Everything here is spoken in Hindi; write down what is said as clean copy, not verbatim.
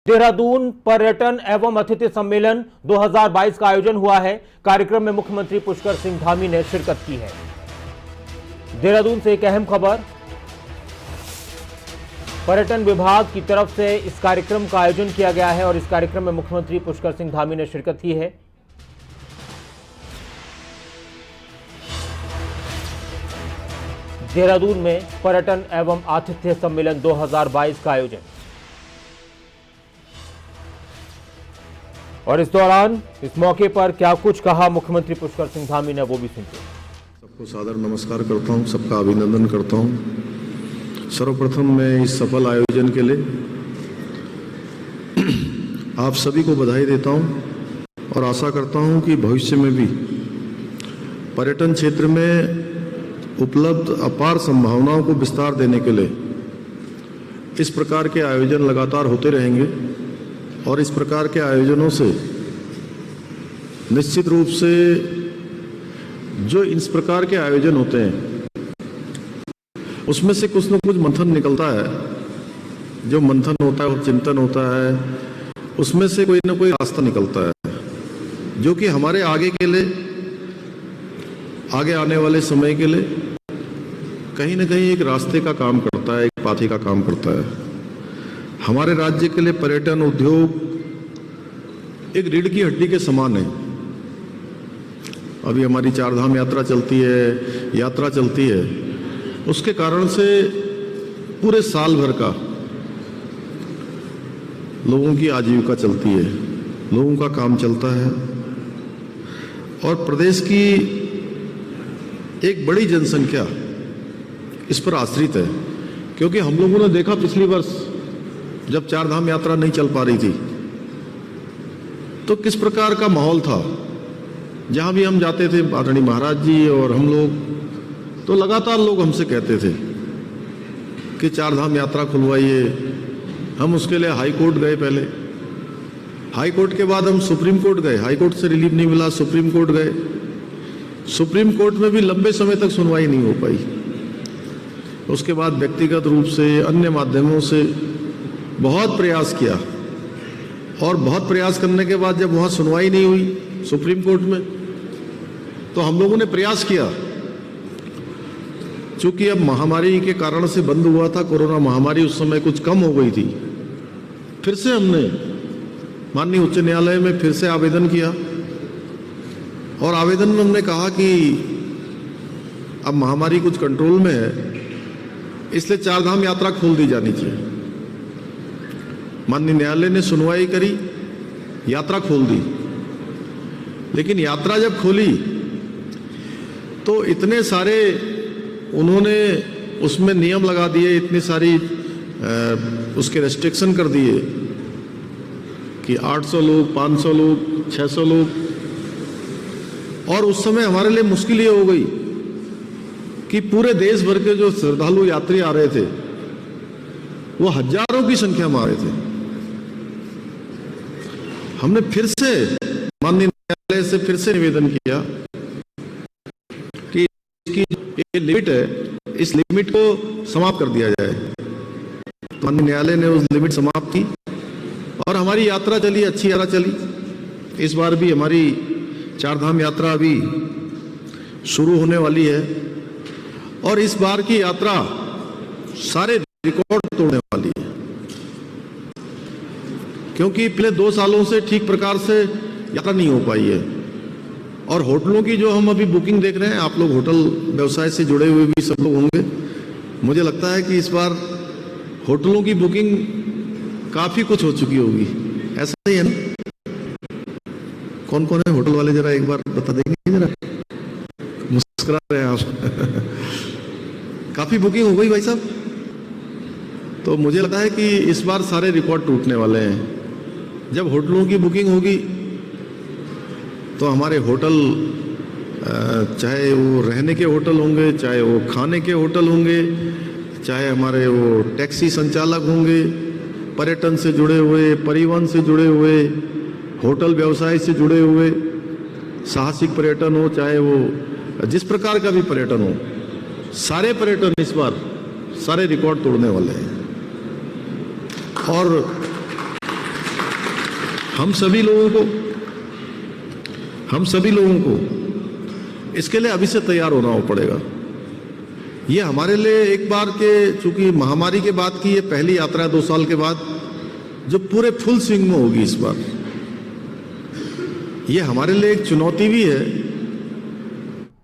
देहरादून पर्यटन एवं अतिथि सम्मेलन 2022 का आयोजन हुआ है। कार्यक्रम में मुख्यमंत्री पुष्कर सिंह धामी ने शिरकत की है। देहरादून से एक अहम खबर, पर्यटन विभाग की तरफ से इस कार्यक्रम का आयोजन किया गया है और इस कार्यक्रम में मुख्यमंत्री पुष्कर सिंह धामी ने शिरकत की है। देहरादून में पर्यटन एवं आतिथ्य सम्मेलन 2022 का आयोजन। और इस दौरान इस मौके पर क्या कुछ कहा मुख्यमंत्री पुष्कर सिंह धामी ने, वो भी सुनते हैं। सबको सादर नमस्कार करता हूं, सबका अभिनंदन करता हूं। सर्वप्रथम मैं इस सफल आयोजन के लिए आप सभी को बधाई देता हूं और आशा करता हूं कि भविष्य में भी पर्यटन क्षेत्र में उपलब्ध अपार संभावनाओं को विस्तार देने के लिए इस प्रकार के आयोजन लगातार होते रहेंगे और इस प्रकार के आयोजनों से निश्चित रूप से जो इस प्रकार के आयोजन होते हैं उसमें से कुछ न कुछ मंथन निकलता है। जो मंथन होता है वो चिंतन होता है, उसमें से कोई ना कोई रास्ता निकलता है जो कि हमारे आगे के लिए, आगे आने वाले समय के लिए कहीं ना कहीं एक रास्ते का काम करता है, एक पाथी का काम करता है। हमारे राज्य के लिए पर्यटन उद्योग एक रीढ़ की हड्डी के समान है। अभी हमारी चारधाम यात्रा चलती है, उसके कारण से पूरे साल भर का लोगों की आजीविका चलती है, लोगों का काम चलता है और प्रदेश की एक बड़ी जनसंख्या इस पर आश्रित है। क्योंकि हम लोगों ने देखा पिछली वर्ष जब चारधाम यात्रा नहीं चल पा रही थी तो किस प्रकार का माहौल था। जहां भी हम जाते थे, आदरणीय महाराज जी और हम लोग, तो लगातार लोग हमसे कहते थे कि चारधाम यात्रा खुलवाइए। हम उसके लिए हाई कोर्ट गए, पहले हाई कोर्ट के बाद हम सुप्रीम कोर्ट गए, हाई कोर्ट से रिलीफ नहीं मिला, सुप्रीम कोर्ट गए। सुप्रीम कोर्ट में भी लंबे समय तक सुनवाई नहीं हो पाई। उसके बाद व्यक्तिगत रूप से, अन्य माध्यमों से बहुत प्रयास किया और बहुत प्रयास करने के बाद जब वहाँ सुनवाई नहीं हुई सुप्रीम कोर्ट में, तो हम लोगों ने प्रयास किया। चूंकि अब महामारी के कारण से बंद हुआ था, कोरोना महामारी उस समय कुछ कम हो गई थी, फिर से हमने माननीय उच्च न्यायालय में फिर से आवेदन किया और आवेदन में हमने कहा कि अब महामारी कुछ कंट्रोल में है, इसलिए चारधाम यात्रा खोल दी जानी चाहिए। माननीय न्यायालय ने सुनवाई करी, यात्रा खोल दी। लेकिन यात्रा जब खोली तो इतने सारे उन्होंने उसमें नियम लगा दिए, इतनी सारी उसके रेस्ट्रिक्शन कर दिए कि 800 लोग, 500 लोग, 600 लोग। और उस समय हमारे लिए मुश्किल ये हो गई कि पूरे देश भर के जो श्रद्धालु यात्री आ रहे थे वो हजारों की संख्या में आ रहे थे। हमने फिर से माननीय न्यायालय से फिर से निवेदन किया कि इसकी ये लिमिट है, इस लिमिट को समाप्त कर दिया जाए। तो माननीय न्यायालय ने उस लिमिट समाप्त की और हमारी यात्रा चली, अच्छी यात्रा चली। इस बार भी हमारी चारधाम यात्रा अभी शुरू होने वाली है और इस बार की यात्रा सारे रिकॉर्ड तोड़ने वाली है। क्योंकि पिछले 2 सालों से ठीक प्रकार से यात्रा नहीं हो पाई है और होटलों की जो हम अभी बुकिंग देख रहे हैं, आप लोग होटल व्यवसाय से जुड़े हुए भी सब लोग होंगे, मुझे लगता है कि इस बार होटलों की बुकिंग काफी कुछ हो चुकी होगी। ऐसा ही है ना? कौन कौन है होटल वाले, जरा एक बार बता देंगे? जरा मुस्कुरा रहे हैं आप। काफी बुकिंग हो गई भाई साहब। तो मुझे लगता है कि इस बार सारे रिकॉर्ड टूटने वाले हैं। जब होटलों की बुकिंग होगी तो हमारे होटल, चाहे वो रहने के होटल होंगे, चाहे वो खाने के होटल होंगे, चाहे हमारे वो टैक्सी संचालक होंगे, पर्यटन से जुड़े हुए, परिवहन से जुड़े हुए, होटल व्यवसाय से जुड़े हुए, साहसिक पर्यटन हो, चाहे वो जिस प्रकार का भी पर्यटन हो, सारे पर्यटन इस बार सारे रिकॉर्ड तोड़ने वाले हैं। और हम सभी लोगों को इसके लिए अभी से तैयार होना पड़ेगा। ये हमारे लिए एक बार के, चूंकि महामारी के बाद की ये पहली यात्रा है 2 साल के बाद, जो पूरे फुल स्विंग में होगी इस बार। ये हमारे लिए एक चुनौती भी है